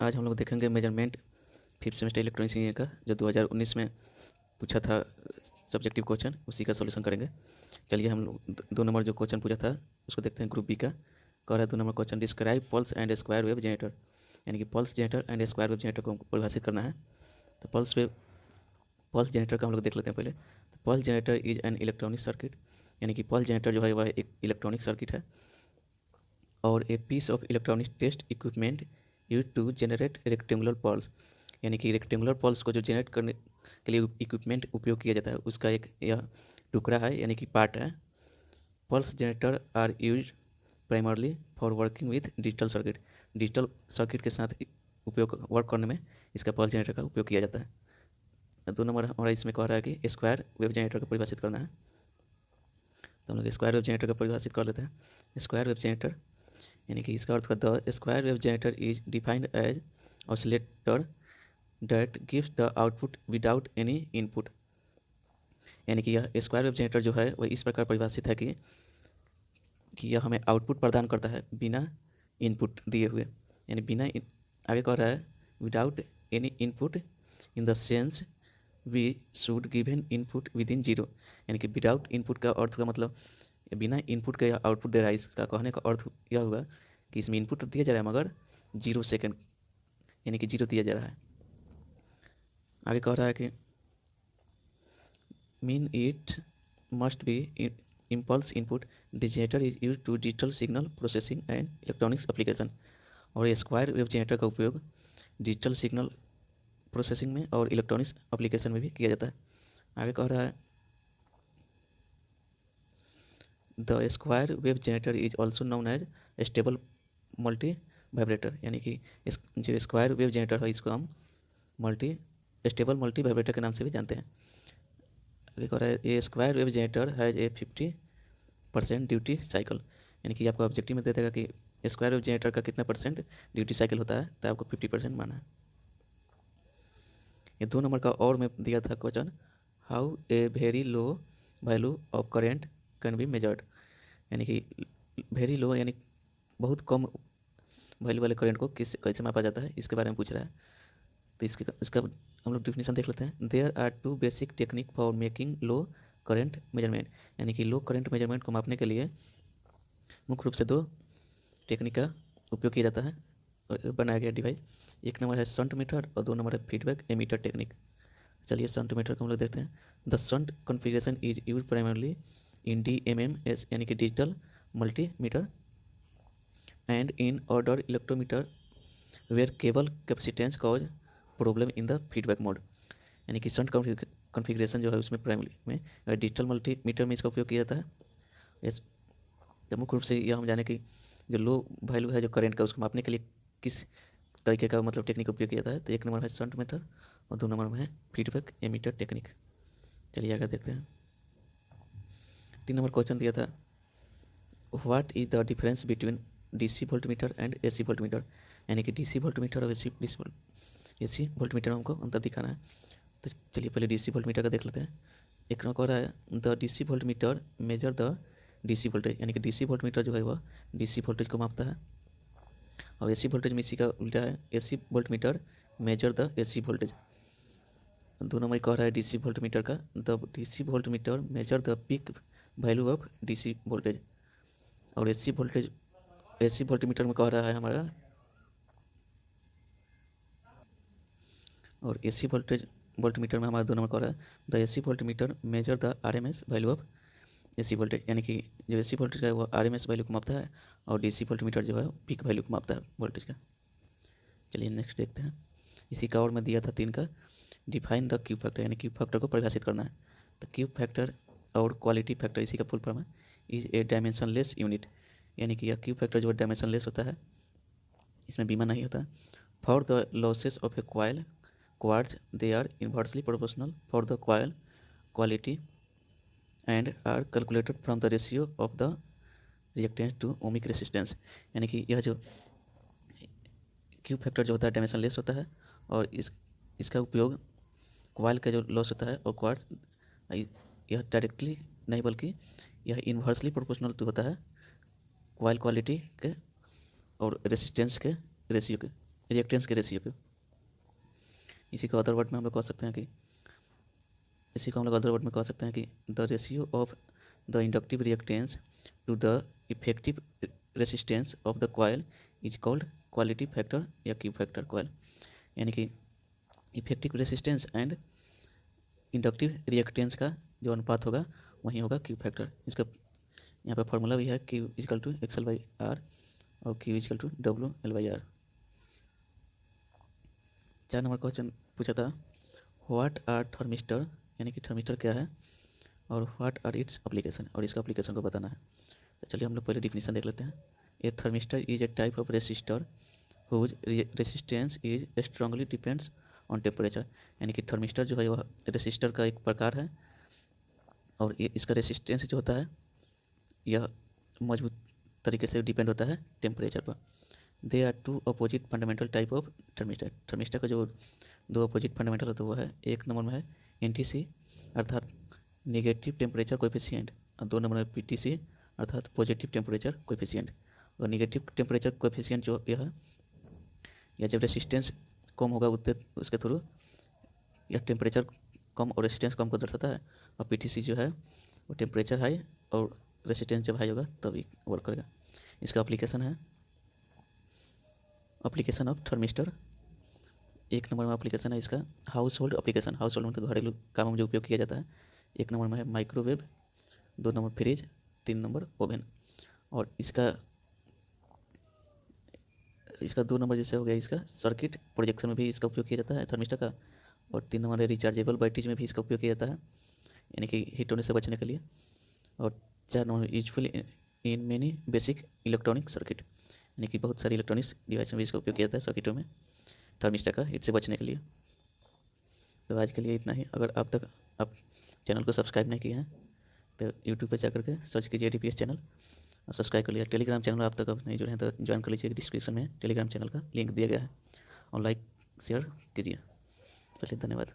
आज हम लोग देखेंगे measurement fifth semester electronics engineering का जो 2019 में पूछा था सब्जेक्टिव क्वेश्चन, उसी का सॉल्यूशन करेंगे। चलिए हम लोग 2 नंबर जो क्वेश्चन पूछा था उसको देखते हैं। ग्रुप बी का कह रहा है 2 number question, describe pulse and square wave generator, यानी कि pulse generator and square wave generator को परिभाषित करना है। तो पल्स जनरेटर का हम लोग देख लेते हैं पहले। तो pulse generator is an electronic circuit, यानी कि पल्स जनरेटर जो है वह एक इलेक्ट्रॉनिक सर्किट है और a piece of electronic test equipment use to generate rectangular pulse, यानी कि रेक्टेंगुलर पल्स को जो जनरेट करने के लिए इक्विपमेंट उपयोग किया जाता है उसका एक यह टुकड़ा है, यानी कि पार्ट है। Pulse generator are use primarily for working with digital circuit, digital circuit के साथ उपयोग वर्क करने में इसका पल्स जनरेटर का उपयोग किया जाता है। 2 नंबर हमारा इसमें कह रहा है कि स्क्वायर वेव जनरेटर को परिभाषित करना है। तो हम लोग स्क्वायर वेव जनरेटर को परिभाषित कर लेते हैं। स्क्वायर वेव जनरेटर यानी कि इसका अर्थ का the square wave generator is defined as oscillator that gives the output without any input, यानी कि यह स्क्वायर वेव जनरेटर जो है वह इस प्रकार परिभाषित है कि यह हमें आउटपुट प्रदान करता है बिना इनपुट दिए हुए, यानी आगे कह रहा है without any input in the sense we should given input within zero, यानी कि विदाउट इनपुट का अर्थ का मतलब बिना इनपुट के यह आउटपुट दे रहा है। इसका कहने का अर्थ यह होगा कि इसमें इनपुट दिया जा रहा है मगर 0 सेकेंड, यानी कि 0 दिया जा रहा है। आगे कह रहा है कि mean it must be impulse input generator is use to digital signal processing and electronics application, और ये स्क्वायर वेव जनरेटर का उपयोग डिजिटल सिग्नल प्रोसेसिंग में और इलेक्ट्रॉनिक्स एप्लीकेशन में भी किया जाता है। आगे कह रहा है the square wave generator is also known as stable multivibrator, यानी कि जो स्क्वायर वेव जनरेटर है इसको हम स्टेबल मल्टी वाइब्रेटर के नाम से भी जानते हैं। आगे कह रहा है a square wave generator has a 50% duty cycle, यानी कि आपको ऑब्जेक्टिव में दे देगा कि स्क्वायर वेव जनरेटर का कितना परसेंट ड्यूटी साइकिल होता है, तो आपको 50% माना है। ये 2 नंबर का और में दिया था question, how a very low value of current can be measured, यानी कि वेरी लो यानी बहुत कम वैल्यू वाले करंट को कैसे मापा जाता है, इसके बारे में पूछ रहा है। तो इसका हम लोग डिफिनीशन देख लेते हैं। There are 2 basic technique for making low current measurement, यानी कि लो करंट मेजरमेंट को मापने के लिए मुख्य रूप से 2 टेक्निक का उपयोग किया जाता है, बनाया गया डिवाइस। एक नंबर है शंट मीटर और 2 नंबर है फीडबैक एमीटर टेक्निक। चलिए शंट मीटर को हम लोग देखते हैं। The shunt configuration is use primarily in DMMS, यानी कि digital multimeter, and in order electrometer where cable capacitance cause problem in the feedback mode, यानी कि शंट कॉन्फ़िगरेशन जो है उसमें प्राइमरी में डिजिटल मल्टीमीटर में इसका उपयोग किया जाता है। जब मुख्य रूप से यह हम जाने कि जो लो वैल्यू है जो करंट का उसको मापने के लिए किस तरीके का मतलब टेक्निक का उपयोग किया जाता है। तो 1 नंबर है शंट मीटर और 2 नंबर में है फीडबैक एमीटर टेक्निक। चलिए आगे देखते हैं। 3 नंबर क्वेश्चन दिया था, what is the difference between DC voltmeter and AC voltmeter, यानी कि DC वोल्टमीटर और AC वोल्टमीटर में हमको अंतर दिखाना है। तो चलिए पहले DC वोल्टमीटर का देख लेते हैं। एक नंबर कह रहा है the DC voltmeter measure the DC voltage, यानी कि DC वोल्टमीटर जो है वह DC वोल्टेज को मापता है, और AC वोल्टेज में इसी का उल्टा है, AC voltmeter measure the AC voltage. 2 number कह रहा है DC वोल्टमीटर का, the DC voltmeter measure the peak value of DC voltage, और AC वोल्टमीटर में कह रहा है हमारा, और AC वोल्टमीटर में हमारा 2 नंबर कह रहा है the AC voltmeter measure the RMS value of AC voltage, यानी कि जो AC वोल्टेज है वो RMS वैल्यू को मापता है और DC वोल्टमीटर जो है पीक वैल्यू को मापता है वोल्टेज का। चलिए नेक्स्ट देखते हैं। इसी का और में दिया था 3 का, डिफाइन द क्यू फैक्टर, यानी क्यू फैक्टर को परिभाषित करना है। तो क्यू फैक्टर और क्वालिटी फैक्टर इसी का फुल फॉर्म है, इज ए डायमेंशनलेस यूनिट, यानी कि यह क्यू फैक्टर जो डायमेंशनलेस होता है, इसमें बीमा नहीं होता। For the losses of a coil quartz they are inversely proportional for the coil quality and are calculated from the ratio of the reactance to ohmic resistance, यानी कि यह जो क्यू फैक्टर जो होता है डायमेंशनलेस होता है, और इसका उपयोग क्वाइल का जो लॉस होता है और क्वार्ट्ज, यह डायरेक्टली नहीं बल्कि यह इन्वर्सली प्रोपोर्शनल होता है क्वाइल क्वालिटी के और रेसिस्टेंस के रेशियो के। रिएक्टेंस के रेशियो को। इसी को अदर वर्ड में हम लोग कह सकते हैं कि the ratio of the inductive reactance to the effective resistance of the coil is called quality factor या क्यू फैक्टर कॉइल। यानी कि effective resistance and inductive reactance का जो अनुपात होगा वही होगा क्यू फैक्टर। इसका यहाँ पर फॉर्मूला भी है Q equal to XL by R और Q equal to W L by R. 4 number question पूछा था व्हाट आर थर्मिस्टर, यानी कि थर्मिस्टर क्या है और व्हाट आर इट्स एप्लीकेशन, और इसका एप्लीकेशन को बताना है। तो चलिए हम लोग पहले डिफिनीशन देख लेते हैं। A thermistor is a type of resistor whose resistance is strongly depends on temperature. यानी कि थर्मिस्टर जो है वह रेसिस्टर का एक प्रकार है और ये इसका रेसिस्टेंस जो होता है यह मजबूत तरीके से डिपेंड होता है टेम्परेचर पर। They are two opposite fundamental type of thermistor. Thermistor का जो 2 अपोजिट फंडामेंटल होता है वो है, एक नंबर में है NTC अर्थात नेगेटिव टेम्परेचर कोएफिशिएंट और 2 नंबर में PTC अर्थात पॉजिटिव टेम्परेचर कोएफिशिएंट। और नेगेटिव टेम्परेचर कोएफिशिएंट जो यह है या जब रेसिस्टेंस कम होगा उतने उसके थ्रू यह टेम्परेचर कम और रेसिस्टेंस कम को दर्शाता है। और PTC जो है वो टेम्परेचर हाई और रेसिस्टेंस जब हाई होगा तभी वर्क करेगा। इसका एप्लीकेशन है एप्लीकेशन ऑफ थर्मिस्टर। 1 नंबर में एप्लीकेशन है इसका house hold application. House hold में तो घरेलू कामों में जो उपयोग किया जाता है। 1 नंबर में है microwave, 2 number fridge, 3 number oven. और इसका 2 नंबर जैसे हो गया इसका सर्किट प्रोजेक्शन में भी इसका उपयोग किया जाता है थर्मिस्टर का। और 3 नंबर है रिचार्जेबल बैटरीज में भी इसका उपयोग किया जाता है, यानी कि हीट होने से बचने के लिए। और 4 number useful in many basic electronic circuit, यानी कि बहुत सारी इलेक्ट्रॉनिक्स डिवाइस में भी इसका उपयोग किया जाता है सर्किटों में थर्मिस्टर का हीट से बचने के लिए। तो आज के लिए इतना ही। अगर अब तक आप चैनल को सब्सक्राइब नहीं किए हैं तो यूट्यूब पर जाकर के सर्च कीजिए DPS चैनल और सब्सक्राइब कर लिया। टेलीग्राम चैनल आप तक अब नहीं जुड़े हैं तो ज्वाइन कर लीजिए, डिस्क्रिप्शन में टेलीग्राम चैनल का लिंक दिया गया है और लाइक शेयर कीजिए। चलिए धन्यवाद।